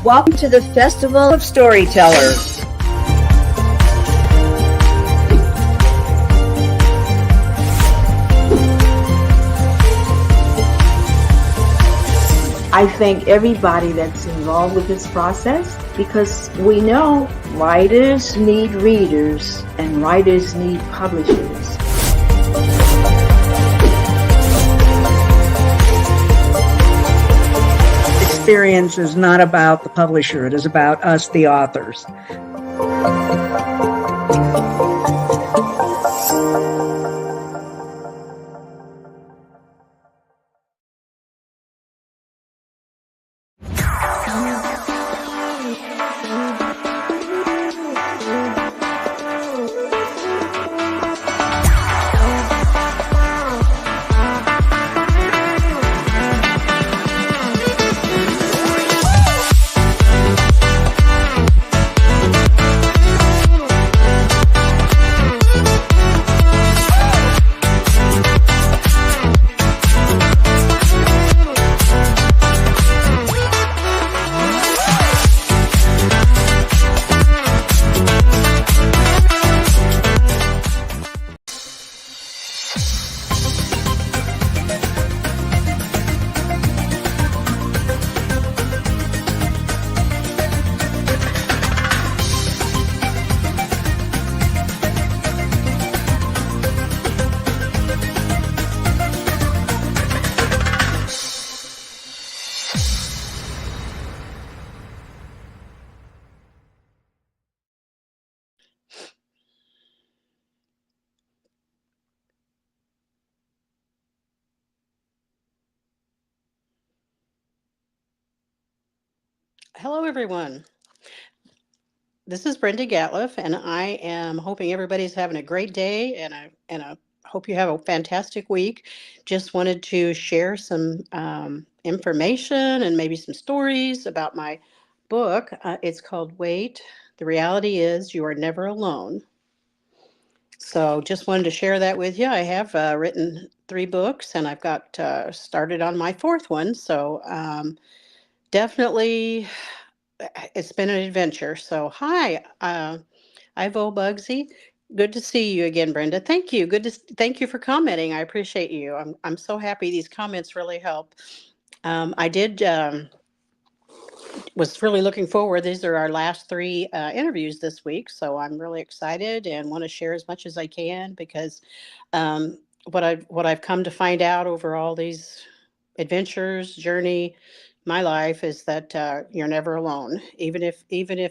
Welcome to the Festival of Storytellers. I thank everybody that's involved with this process because we know writers need readers and writers need publishers. Experience is not about the publisher, it is about us, the authors. Hello, everyone. This is Brenda Gatliff, and I am hoping everybody's having a great day, and I hope you have a fantastic week. Just wanted to share some information and maybe some stories about my book. It's called Wait, The Reality Is You Are Never Alone. So just wanted to share that with you. I have written 3 books, and I've got started on my 4th one. So definitely it's been an adventure. So hi, Ivo Bugsy. Good to see you again, Brenda. Thank you. Thank you for commenting. I appreciate you. I'm so happy. These comments really help. I did was really looking forward. These are our last 3 interviews this week, so I'm really excited and want to share as much as I can because what I've come to find out over all these adventures, journey, my life is that you're never alone. Even if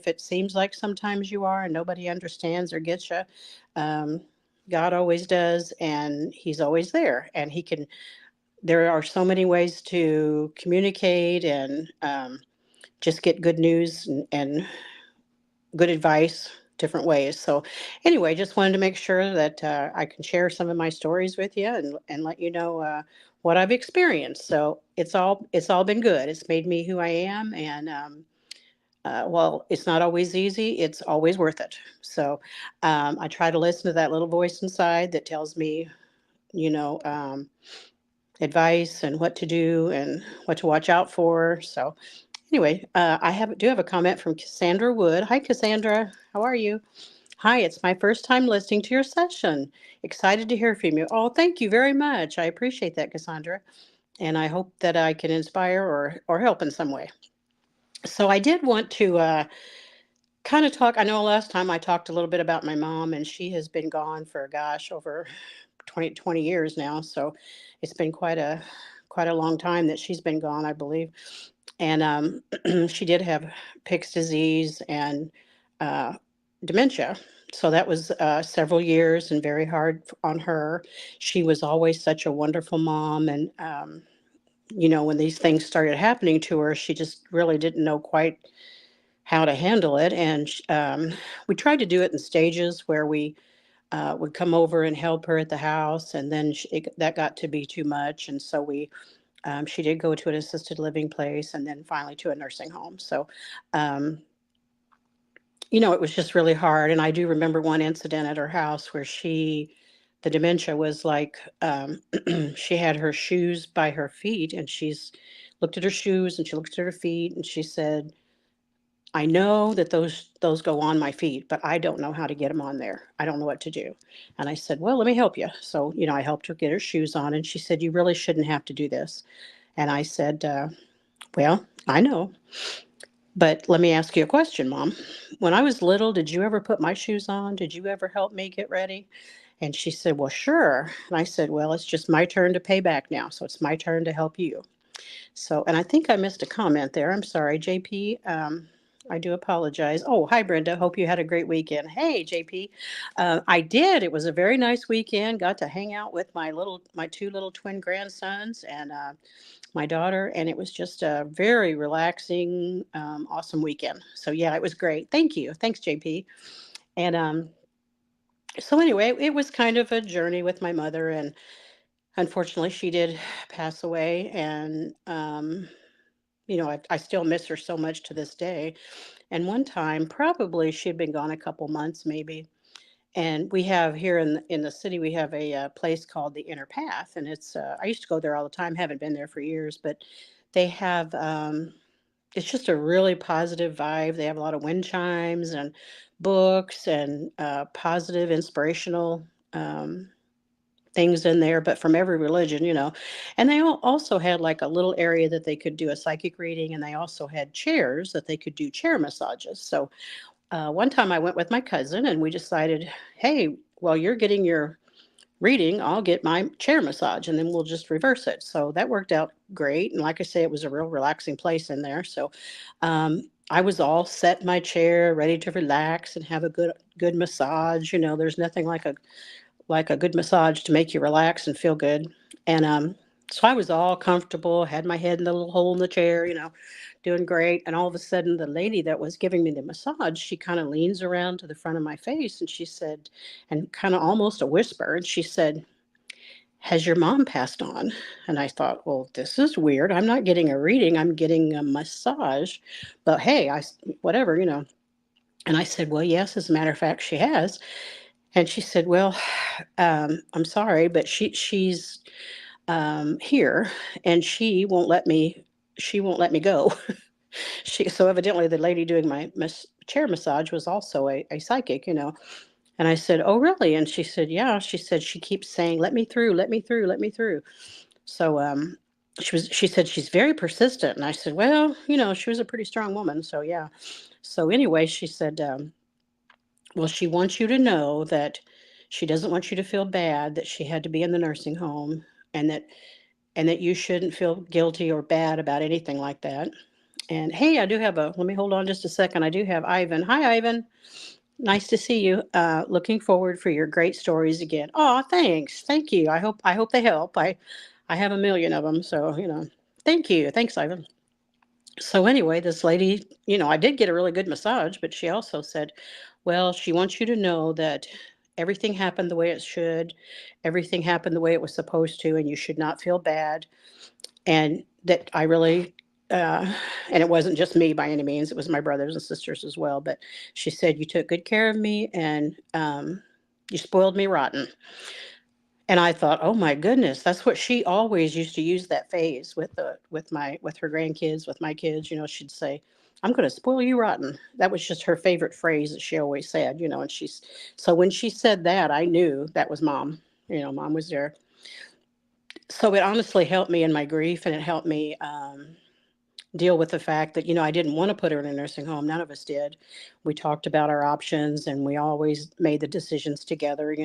it seems like sometimes you are and nobody understands or gets you, um, God always does, and He's always there. And He can. There are so many ways to communicate and just get good news and good advice different ways. So anyway, just wanted to make sure that I can share some of my stories with you and let you know what I've experienced. So it's all been good. It's made me who I am, and while it's not always easy, it's always worth it. So I try to listen to that little voice inside that tells me, you know, advice and what to do and what to watch out for. So anyway, do have a comment from Cassandra Wood. Hi, Cassandra. How are you? Hi, it's my first time listening to your session. Excited to hear from you. Oh, thank you very much. I appreciate that, Cassandra. And I hope that I can inspire or help in some way. So I did want to kind of talk. I know last time I talked a little bit about my mom, and she has been gone for, gosh, over 20 years now. So it's been quite a long time that she's been gone, I believe. And she did have Pick's disease and uh, dementia. So that was several years and very hard on her. She was always such a wonderful mom. And, when these things started happening to her, she just really didn't know quite how to handle it. And we tried to do it in stages where we would come over and help her at the house. And then that got to be too much. And so she did go to an assisted living place and then finally to a nursing home. So, it was just really hard. And I do remember one incident at her house where the dementia was like, she had her shoes by her feet and she's looked at her shoes and she looked at her feet and she said, I know that those go on my feet, but I don't know how to get them on there. I don't know what to do. And I said, well, let me help you. So, I helped her get her shoes on, and she said, you really shouldn't have to do this. And I said, well, I know, but let me ask you a question, Mom. When I was little, did you ever put my shoes on? Did you ever help me get ready? And she said, well, sure. And I said, well, it's just my turn to pay back now. So it's my turn to help you. So, and I think I missed a comment there. I'm sorry, JP. I do apologize. Oh, hi, Brenda. Hope you had a great weekend. Hey, JP. I did. It was a very nice weekend. Got to hang out with my two little twin grandsons and my daughter, and it was just a very relaxing, awesome weekend. So yeah, it was great. Thank you. Thanks, JP. And so anyway, it was kind of a journey with my mother, and unfortunately, she did pass away, and I still miss her so much to this day. And one time, probably she'd been gone a couple months, maybe. And we have here in the city, we have a place called the Inner Path, and it's I used to go there all the time. Haven't been there for years, but they have it's just a really positive vibe. They have a lot of wind chimes and books and positive, inspirational. Things in there, but from every religion. And they also had like a little area that they could do a psychic reading, and they also had chairs that they could do chair massages. So one time I went with my cousin, and we decided, hey, while you're getting your reading, I'll get my chair massage, and then we'll just reverse it. So that worked out great. And like I say, it was a real relaxing place in there. So I was all set in my chair, ready to relax and have a good massage. There's nothing like a good massage to make you relax and feel good. And so I was all comfortable, had my head in the little hole in the chair, doing great. And all of a sudden, the lady that was giving me the massage, she kind of leans around to the front of my face, and she said, and kind of almost a whisper, and she said, has your mom passed on? And I thought, well, this is weird. I'm not getting a reading, I'm getting a massage. But hey, whatever. And I said, well, yes, as a matter of fact, she has. And she said, well, I'm sorry, but she's here, and she won't let me go. So evidently the lady doing my chair massage was also a psychic. And I said, oh, really? And she said, yeah. She said, she keeps saying, let me through, let me through, let me through. So she said she's very persistent. And I said, well, she was a pretty strong woman. So yeah. So anyway, she said, well, she wants you to know that she doesn't want you to feel bad that she had to be in the nursing home, and that you shouldn't feel guilty or bad about anything like that. And hey, let me hold on just a second. I do have Ivan. Hi, Ivan. Nice to see you. Looking forward for your great stories again. Oh, thanks. Thank you. I hope they help. I have a million of them. So, thank you. Thanks, Ivan. So anyway, this lady, I did get a really good massage, but she also said, well, she wants you to know that everything happened the way it should. Everything happened the way it was supposed to, and you should not feel bad. And that I really, uh, and it wasn't just me by any means, it was my brothers and sisters as well. But she said, you took good care of me, and you spoiled me rotten. And I thought, oh my goodness, that's what she always used to use that phrase with her grandkids, with my kids. She'd say, I'm going to spoil you rotten. That was just her favorite phrase that she always said. And so when she said that, I knew that was mom. Mom was there. So it honestly helped me in my grief, and it helped me deal with the fact that, I didn't want to put her in a nursing home. None of us did. We talked about our options, and we always made the decisions together.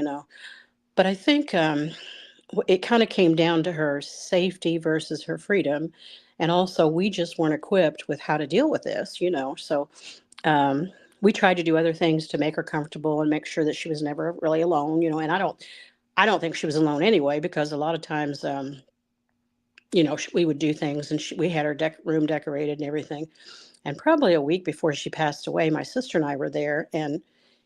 But I think it kind of came down to her safety versus her freedom. And also, we just weren't equipped with how to deal with this. So um, we tried to do other things to make her comfortable and make sure that she was never really alone. And I don't think she was alone anyway, because a lot of times, we would do things, and we had her room decorated and everything. And probably a week before she passed away, my sister and I were there, and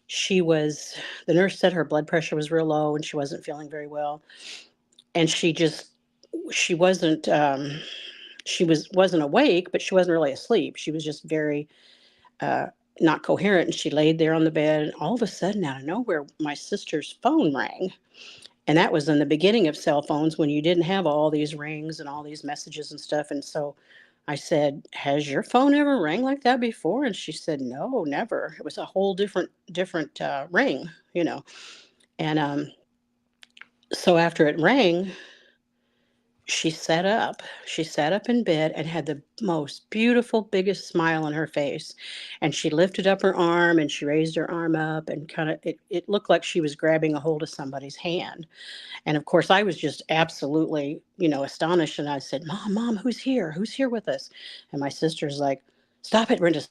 the nurse said her blood pressure was real low, and she wasn't feeling very well. And she wasn't awake, but she wasn't really asleep. She was just very uh, not coherent. And she laid there on the bed, and all of a sudden, out of nowhere, my sister's phone rang. And that was in the beginning of cell phones, when you didn't have all these rings and all these messages and stuff. And so I said, "Has your phone ever rang like that before?" And she said, "No, never. It was a whole different ring, you know." And so after it rang, she sat up. She sat up in bed and had the most beautiful, biggest smile on her face. And she lifted up her arm and she raised her arm up and kind of it looked like she was grabbing a hold of somebody's hand. And of course, I was just absolutely, astonished. And I said, Mom, who's here? Who's here with us? And my sister's like, "Stop it, Brenda.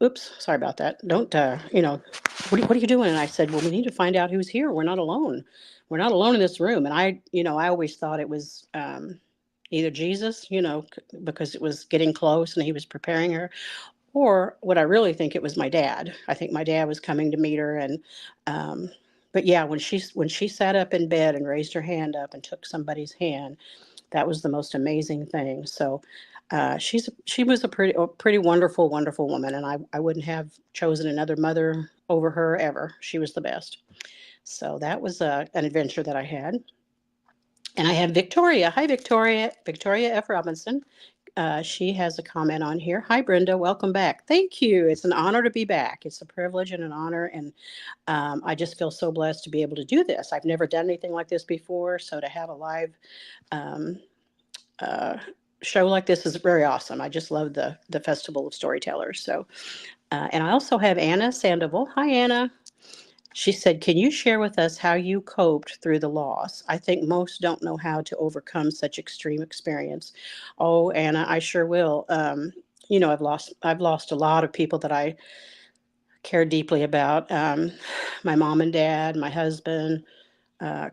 Oops, sorry about that. Don't, what are you doing?" And I said, "Well, we need to find out who's here. We're not alone. We're not alone in this room." And I always thought it was either Jesus, because it was getting close and he was preparing her, or what I really think it was my dad. I think my dad was coming to meet her. And, but yeah, when she sat up in bed and raised her hand up and took somebody's hand, that was the most amazing thing. So she was a pretty wonderful, wonderful woman, and I wouldn't have chosen another mother over her ever. She was the best. So that was an adventure that I had. And I have Victoria. Hi, Victoria. Victoria F. Robinson. She has a comment on here. "Hi, Brenda. Welcome back." Thank you. It's an honor to be back. It's a privilege and an honor. And I just feel so blessed to be able to do this. I've never done anything like this before. So to have a live um, uh, show like this is very awesome. I just love the Festival of Storytellers. So, and I also have Anna Sandoval. Hi, Anna. She said, "Can you share with us how you coped through the loss? I think most don't know how to overcome such extreme experience." Oh, Anna, I sure will. I've lost a lot of people that I care deeply about. My mom and dad, my husband,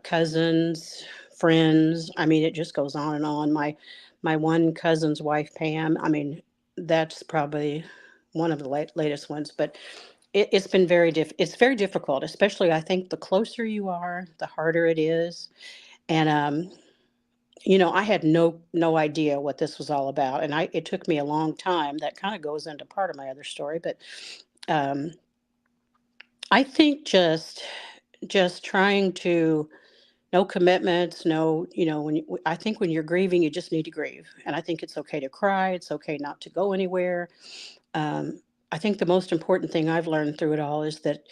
cousins, friends. I mean, it just goes on and on. My one cousin's wife, Pam. I mean, that's probably one of the latest ones. But it's been it's very difficult, especially I think the closer you are, the harder it is. And I had no idea what this was all about, and it took me a long time. That kind of goes into part of my other story, but um, I think just trying to no commitments, no, I think when you're grieving, you just need to grieve. And I think it's okay to cry. It's okay not to go anywhere. Um, I think the most important thing I've learned through it all is that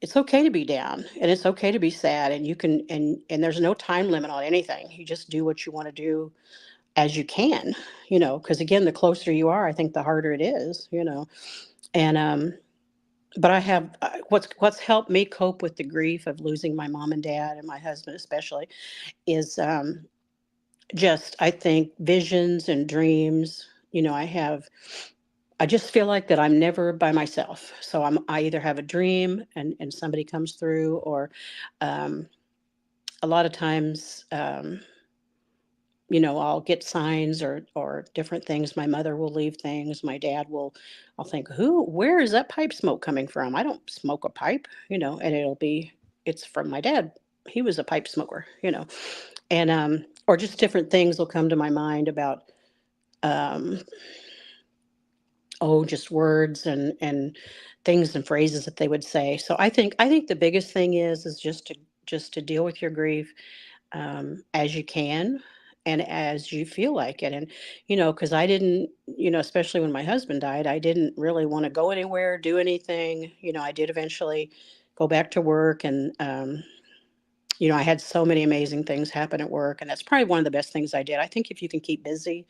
it's okay to be down and it's okay to be sad, and you can, and there's no time limit on anything. You just do what you want to do as you can, because again, the closer you are, I think the harder it is. And, but I have what's helped me cope with the grief of losing my mom and dad and my husband especially is just I think visions and dreams. I just feel like that I'm never by myself. So I either have a dream and somebody comes through, or um, a lot of times, I'll get signs or different things. My mother will leave things. I'll think, where is that pipe smoke coming from? I don't smoke a pipe, and it's from my dad. He was a pipe smoker. And or just different things will come to my mind about um, just words and things and phrases that they would say. So I think the biggest thing is just to deal with your grief as you can and as you feel like it. And because I didn't, especially when my husband died, I didn't really want to go anywhere, do anything. I did eventually go back to work, and I had so many amazing things happen at work, and that's probably one of the best things I did. I think if you can keep busy,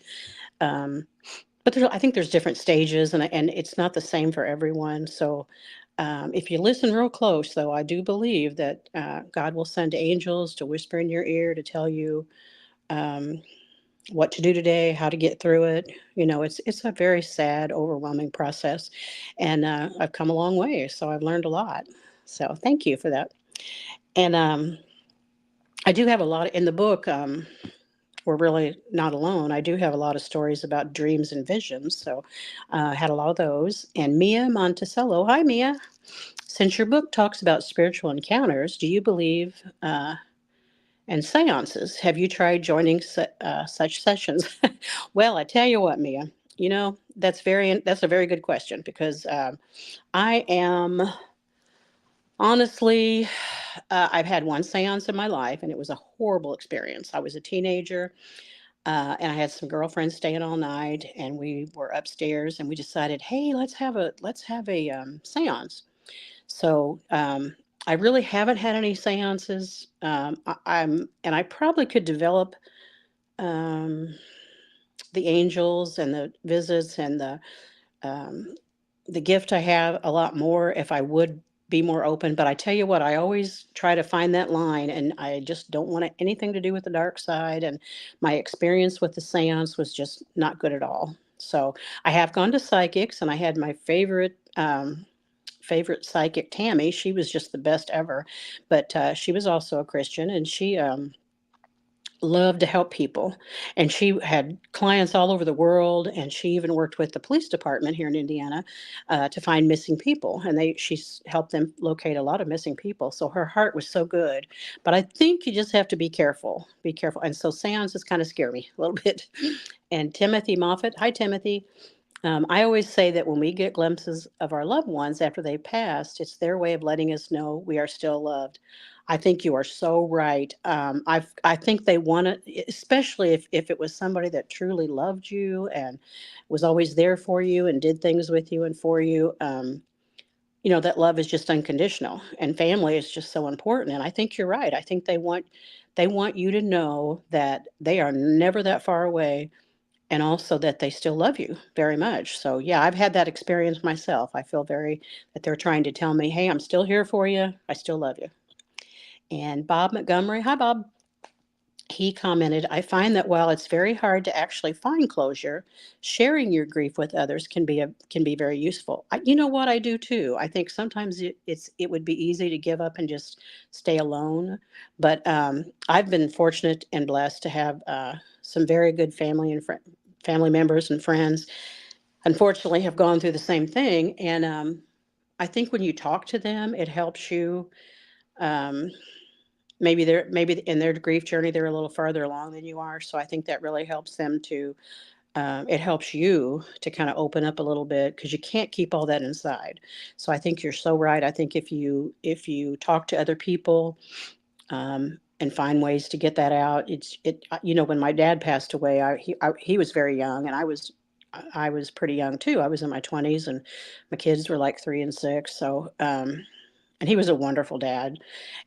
um, but I think there's different stages, and it's not the same for everyone. So if you listen real close, though, I do believe that God will send angels to whisper in your ear to tell you um, what to do today, how to get through it. It's a very sad, overwhelming process, and I've come a long way, so I've learned a lot. So thank you for that. And I do have a lot in the book. We're really not alone. I do have a lot of stories about dreams and visions. So I had a lot of those. And Mia Monticello. Hi, Mia. Since your book talks about spiritual encounters, do you believe in seances? Have you tried joining such sessions? Well, I tell you what, Mia, that's a very good question, because I am honestly, I've had one seance in my life, and it was a horrible experience. I was a teenager. And I had some girlfriends staying all night, and we were upstairs, and we decided, hey, let's have a séance. So I really haven't had any séances. And I probably could develop um, the angels and the visits and um, the gift I have a lot more if I would be more open. But I tell you what, I always try to find that line, and I just don't want anything to do with the dark side. And my experience with the seance was just not good at all. So I have gone to psychics, and I had my favorite psychic, Tammy. She was just the best ever. But she was also a Christian, and she loved to help people, and she had clients all over the world, and she even worked with the police department here in Indiana to find missing people, and she's helped them locate a lot of missing people. So her heart was so good, but I think you just have to be careful. And so seances kind of scare me a little bit. And Timothy Moffat, hi Timothy. I always say that when we get glimpses of our loved ones after they passed, it's their way of letting us know we are still loved. I think you are so right. I think they want to, especially if it was somebody that truly loved you and was always there for you and did things with you and for you. That love is just unconditional, and family is just so important. And I think you're right. I think they want you to know that they are never that far away, and also that they still love you very much. So, yeah, I've had that experience myself. I feel very that they're trying to tell me, "Hey, I'm still here for you. I still love you." And Bob Montgomery, hi Bob. He commented, "I find that while it's very hard to actually find closure, sharing your grief with others can be very useful." You know what, I do too. I think sometimes it would be easy to give up and just stay alone, but I've been fortunate and blessed to have some very good family members and friends. Unfortunately, have gone through the same thing, and I think when you talk to them, it helps you. Um, maybe in their grief journey they're a little farther along than you are, so I think that really helps them to it helps you to kind of open up a little bit, because you can't keep all that inside. So I think you're so right. I think if you talk to other people and find ways to get that out, when my dad passed away, he was very young, and I was pretty young too. I was in my 20s, and my kids were like 3 and 6. So and he was a wonderful dad.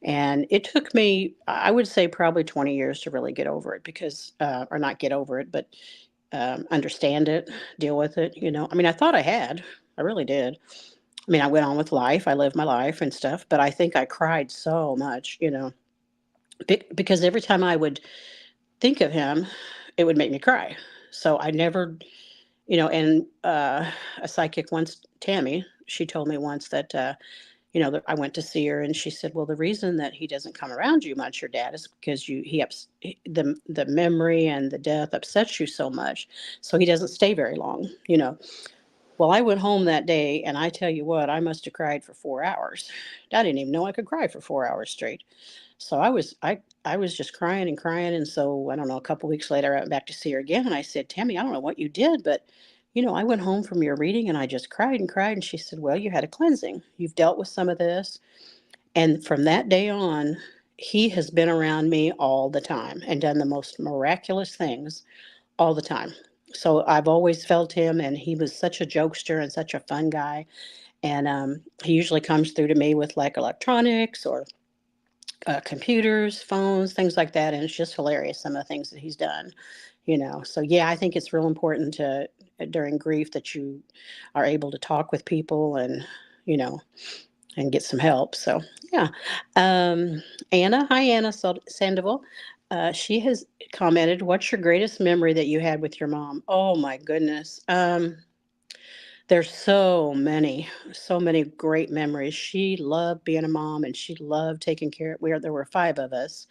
And it took me, I would say, probably 20 years to really get over it, because, or not get over it, but understand it, deal with it. I mean, I thought I had, I really did. I mean, I went on with life, I lived my life and stuff, but I think I cried so much, because every time I would think of him, it would make me cry. So I never, and a psychic once, Tammy, she told me once that, that I went to see her, and she said, "Well, the reason that he doesn't come around you much, your dad, is because the memory and the death upsets you so much, so he doesn't stay very long." Well, I went home that day, and I tell you what, I must have cried for 4 hours. I didn't even know I could cry for 4 hours straight. So I was just crying and crying, and so I don't know. A couple weeks later, I went back to see her again, and I said, "Tammy, I don't know what you did, but I went home from your reading, and I just cried and cried." And she said, "Well, you had a cleansing. You've dealt with some of this." And from that day on, he has been around me all the time and done the most miraculous things all the time. So I've always felt him, and he was such a jokester and such a fun guy. And he usually comes through to me with like electronics or computers, phones, things like that. And it's just hilarious, some of the things that he's done. So yeah, I think it's real important to during grief that you are able to talk with people you know, and get some help. So yeah. Um, Anna, hi Anna Sandoval. She has commented, "What's your greatest memory that you had with your mom?" Oh my goodness. There's so many great memories. She loved being a mom, and she loved taking care of. There were five of us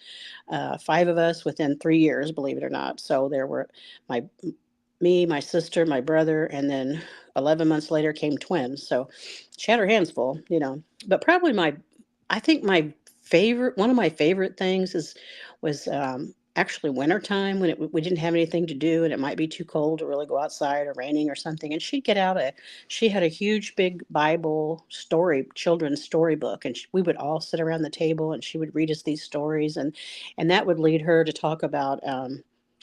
within 3 years, believe it or not. So there were my me, my sister, my brother, and then 11 months later came twins. So she had her hands full. But probably I think one of my favorite things was actually wintertime, when we didn't have anything to do, and it might be too cold to really go outside, or raining or something. And she had a huge big Bible children's storybook, and we would all sit around the table, and she would read us these stories, and that would lead her to talk about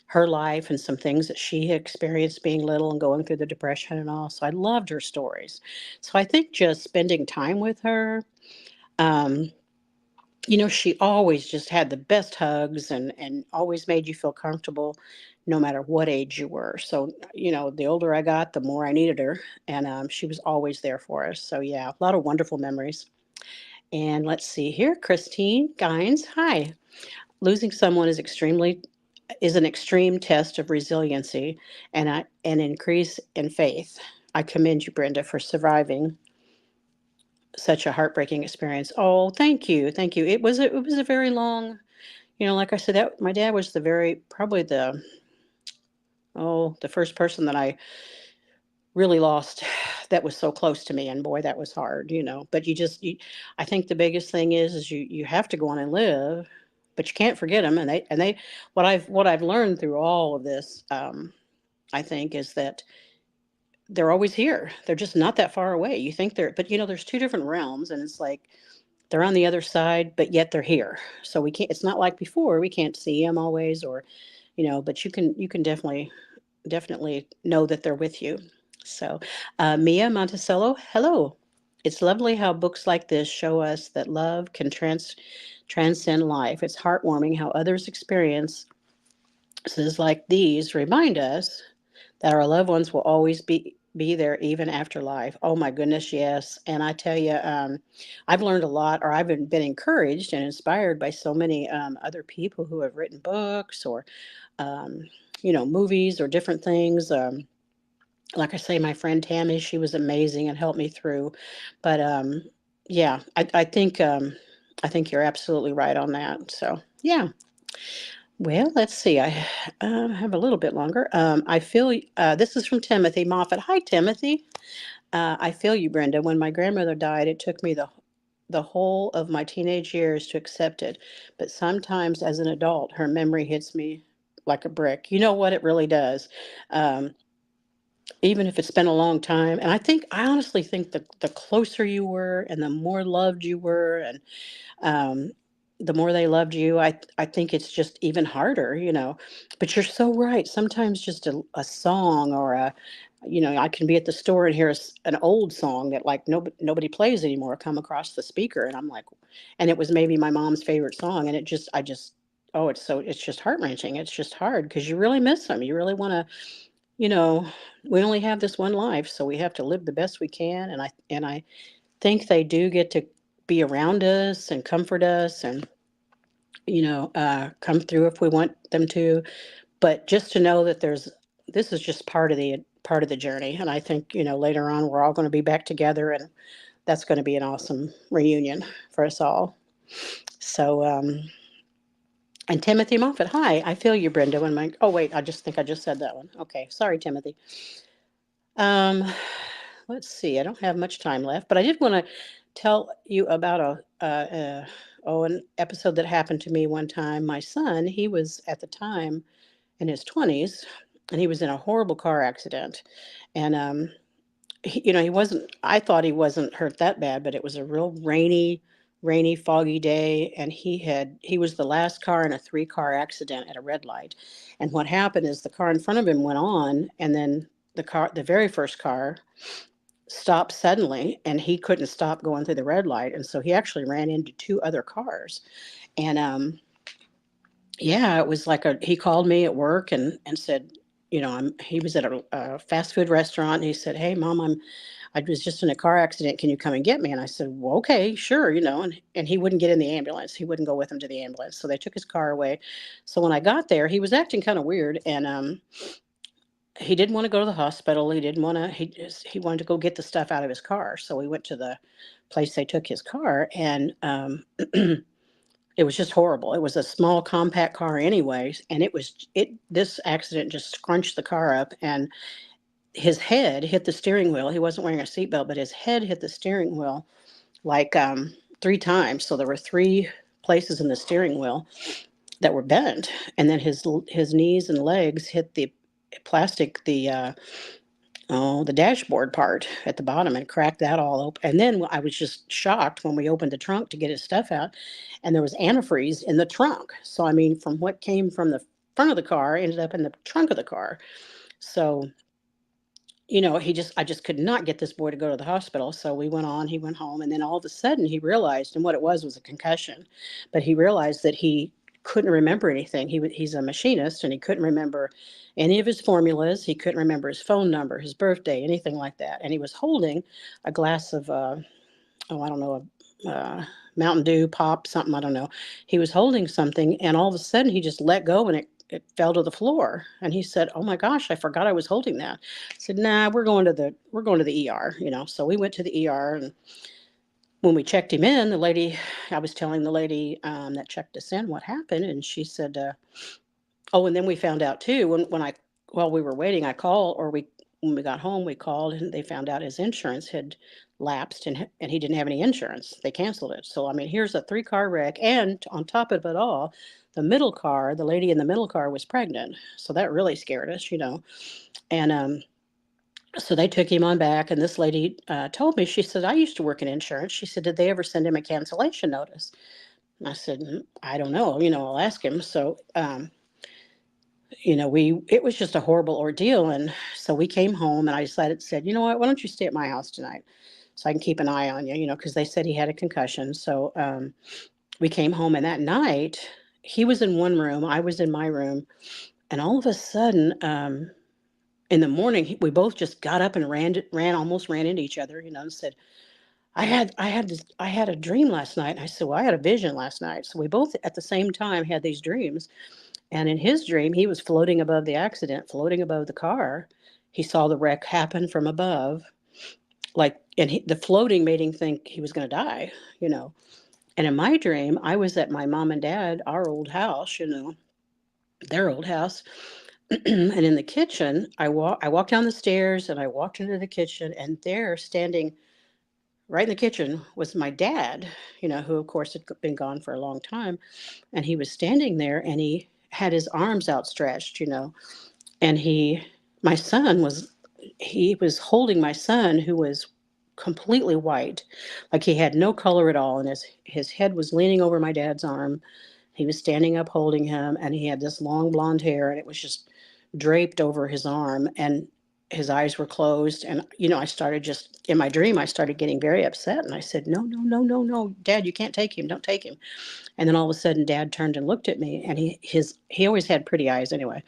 her life and some things that she had experienced being little and going through the depression and all. So I loved her stories. So I think just spending time with her, um, she always just had the best hugs and always made you feel comfortable no matter what age you were. So, the older I got, the more I needed her. And she was always there for us. So, yeah, a lot of wonderful memories. And let's see here. Christine Gines. Hi. Losing someone is an extreme test of resiliency and an increase in faith. I commend you, Brenda, for surviving such a heartbreaking experience. Oh, thank you. Thank you. It was a very long, like I said, that my dad was probably the first person that I really lost that was so close to me, and boy, that was hard. But I think the biggest thing is you have to go on and live, but you can't forget them. And they what I've learned through all of this, I think, is that they're always here. They're just not that far away. You think but there's two different realms, and it's like they're on the other side, but yet they're here. So we can't. It's not like before. We can't see them always, but you can definitely know that they're with you. So, Mia Monticello, hello. It's lovely how books like this show us that love can transcend life. It's heartwarming how others' experiences like these remind us that our loved ones will always be there even after life. Oh my goodness, yes. And I tell you, I've learned a lot, or I've been encouraged and inspired by so many other people who have written books or um, movies or different things. Like I say, my friend Tammy, she was amazing and helped me through. But yeah, I think you're absolutely right on that. So yeah. Well, let's see. I have a little bit longer. I feel this is from Timothy Moffat. Hi, Timothy. I feel you, Brenda. When my grandmother died, it took me the whole of my teenage years to accept it. But sometimes, as an adult, her memory hits me like a brick. You know what? It really does. Um, Even if it's been a long time. And I honestly think the closer you were and the more loved you were and um, the more they loved you, I think it's just even harder. But you're so right. Sometimes just a song or I can be at the store and hear an old song that like nobody plays anymore come across the speaker. And I'm like, and it was maybe my mom's favorite song. And oh, it's just heart wrenching. It's just hard because you really miss them. You really want to you know, we only have this one life, so we have to live the best we can. And I think they do get to be around us and comfort us and come through if we want them to. But just to know that this is just part of the journey. And I think later on we're all going to be back together, and that's going to be an awesome reunion for us all. So and Timothy Moffat, hi, I feel you, Brenda. Oh wait, I just think I just said that one. Okay, sorry, Timothy. Um, let's see. I don't have much time left, but I did want to tell you about an episode that happened to me one time. My son, he was at the time in his 20s, and he was in a horrible car accident. And he wasn't. I thought he wasn't hurt that bad, but it was a real rainy, foggy day, and he was the last car in a three-car accident at a red light. And what happened is the car in front of him went on, and then the very first car stopped suddenly, and he couldn't stop going through the red light, and so he actually ran into two other cars. And yeah, it was like he called me at work and said, he was at a fast food restaurant, and he said, "Hey, Mom, I was just in a car accident. Can you come and get me?" And I said, "Well, okay, sure," and he wouldn't get in the ambulance. He wouldn't go with him to the ambulance. So they took his car away. So when I got there, he was acting kind of weird, and he didn't want to go to the hospital. He didn't want to. He wanted to go get the stuff out of his car. So we went to the place they took his car, and it was just horrible. It was a small compact car, anyways, and this accident just scrunched the car up, and his head hit the steering wheel. He wasn't wearing a seatbelt, but his head hit the steering wheel like three times. So there were three places in the steering wheel that were bent, and then his knees and legs hit the plastic, the dashboard part at the bottom, and cracked that all open. And then I was just shocked when we opened the trunk to get his stuff out, and there was antifreeze in the trunk. So I mean, from what came from front of the car ended up in the trunk of the car. So, I just could not get this boy to go to the hospital. So he went home, and then all of a sudden he realized, and what it was a concussion, but he realized that he couldn't remember anything. He's a machinist, and he couldn't remember any of his formulas. He couldn't remember his phone number, his birthday, anything like that. And he was holding a glass of, I don't know, Mountain Dew pop, something, I don't know. He was holding something, and all of a sudden he just let go, and it fell to the floor. And he said, "Oh my gosh, I forgot I was holding that." I said, "Nah, we're going to the ER." So we went to the ER, and when we checked him in, I was telling the lady that checked us in what happened, and she said, oh, and then we found out too, while we were waiting, I called, or when we got home, we called, and they found out his insurance had lapsed, and he didn't have any insurance. They canceled it. So, I mean, here's a 3-car wreck. And on top of it all, the lady in the middle car was pregnant. So that really scared us. And, so they took him on back, and this lady told me, she said, "I used to work in insurance." She said, "Did they ever send him a cancellation notice?" And I said, "I don't know. I'll ask him." So, it was just a horrible ordeal. And so we came home, and I said, "You know what, why don't you stay at my house tonight so I can keep an eye on you," because they said he had a concussion. So we came home, and that night he was in one room, I was in my room. And all of a sudden, in the morning, we both just got up and almost ran into each other, and said, I had a dream last night." And I said, "Well, I had a vision last night." So we both at the same time had these dreams. And in his dream, he was floating above the accident, floating above the car. He saw the wreck happen from above, the floating made him think he was going to die, you know. And in my dream, I was at my mom and dad, our old house, their old house. And in the kitchen, I walked down the stairs, and I walked into the kitchen, and there, standing right in the kitchen, was my dad, who of course had been gone for a long time. And he was standing there, and he had his arms outstretched, and my son he was holding my son, who was completely white, like he had no color at all. And his head was leaning over my dad's arm. He was standing up holding him, and he had this long blonde hair, and it was just draped over his arm, and his eyes were closed. And I started, just in my dream, I started getting very upset, and I said, "No, no, no, no, no, Dad, you can't take him, don't take him." And then all of a sudden, Dad turned and looked at me, and he always had pretty eyes anyway,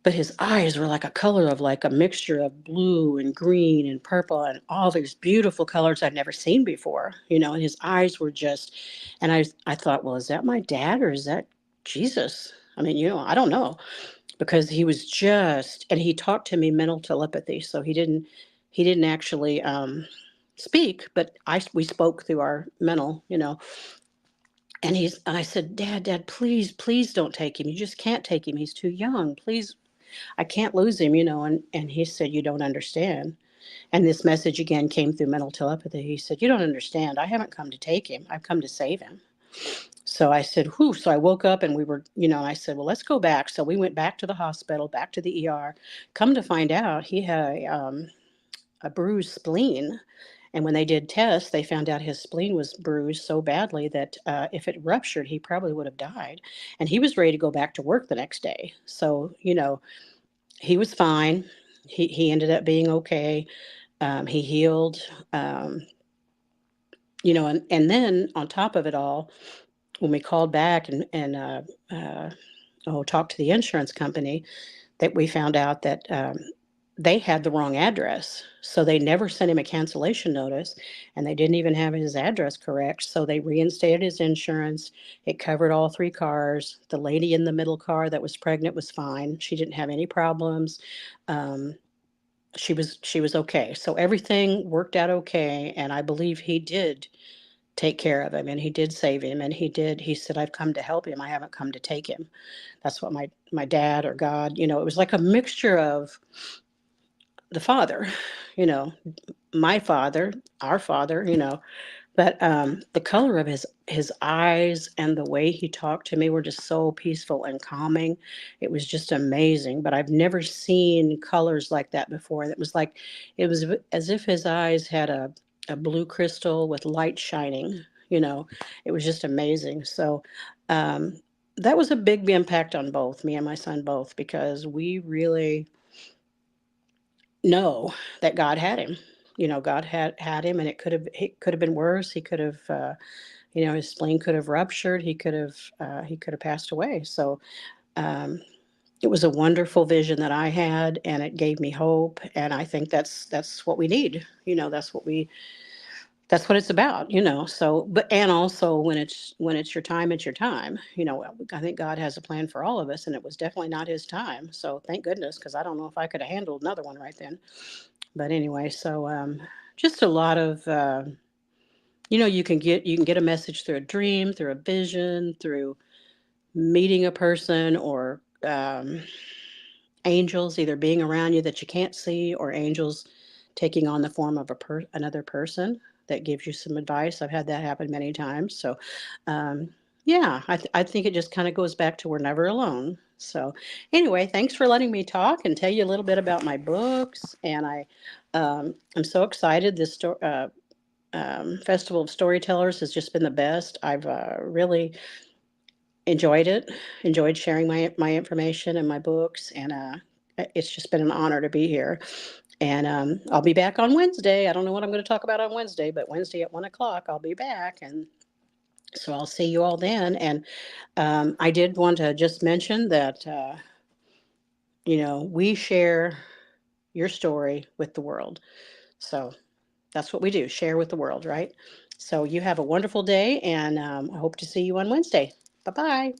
but his eyes were like a color of, like, a mixture of blue and green and purple and all these beautiful colors I'd never seen before, and his eyes were just, and I thought, well, is that my dad, or is that Jesus? I mean, I don't know, because he was just, and he talked to me mental telepathy. So he didn't actually speak, but we spoke through our mental, and I said, Dad, please, please don't take him. You just can't take him. He's too young. Please, I can't lose him, and he said, "You don't understand." And this message again came through mental telepathy. He said, "You don't understand. I haven't come to take him. I've come to save him." So I said, whew. So I woke up, and we were, and I said, "Well, let's go back." So we went back to the hospital, back to the ER. Come to find out, he had a bruised spleen. And when they did tests, they found out his spleen was bruised so badly that if it ruptured, he probably would have died. And he was ready to go back to work the next day. So, he was fine. He ended up being okay. He healed. Um, and then on top of it all, when we called back and talked to the insurance company, that we found out that they had the wrong address. So they never sent him a cancellation notice, and they didn't even have his address correct. So they reinstated his insurance. It covered all 3 cars. The lady in the middle car that was pregnant was fine. She didn't have any problems. Um, she was okay. So everything worked out okay. And I believe he did take care of him, and he did save him. And he said, "I've come to help him. I haven't come to take him." That's what my dad, or God, it was like a mixture of the Father, you know, my father, our Father, but the color of his eyes and the way he talked to me were just so peaceful and calming. It was just amazing. But I've never seen colors like that before. It was as if his eyes had a blue crystal with light shining. It was just amazing. So, um, that was a big impact on both me and my son both, because we really know that God had him. God had him, and it could have been worse. He could have, his spleen could have ruptured. He could have passed away. So um, it was a wonderful vision that I had, and it gave me hope. And I think that's what we need. That's what it's about. So, but and also when it's your time, it's your time. I think God has a plan for all of us, and it was definitely not his time. So thank goodness, because I don't know if I could have handled another one right then. But anyway, so just a lot of you can get a message through a dream, through a vision, through meeting a person, or angels either being around you that you can't see, or angels taking on the form of another person that gives you some advice. I've had that happen many times. So um, yeah, I think it just kind of goes back to we're never alone. So anyway, thanks for letting me talk and tell you a little bit about my books. And I'm so excited. This Festival of Storytellers has just been the best. I've really enjoyed it, enjoyed sharing my information and my books, and it's just been an honor to be here. And I'll be back on Wednesday. I don't know what I'm going to talk about on Wednesday, but Wednesday at 1 o'clock, I'll be back. And so I'll see you all then. And I did want to just mention that, we share your story with the world. So that's what we do, share with the world, right? So you have a wonderful day, and I hope to see you on Wednesday. Bye-bye.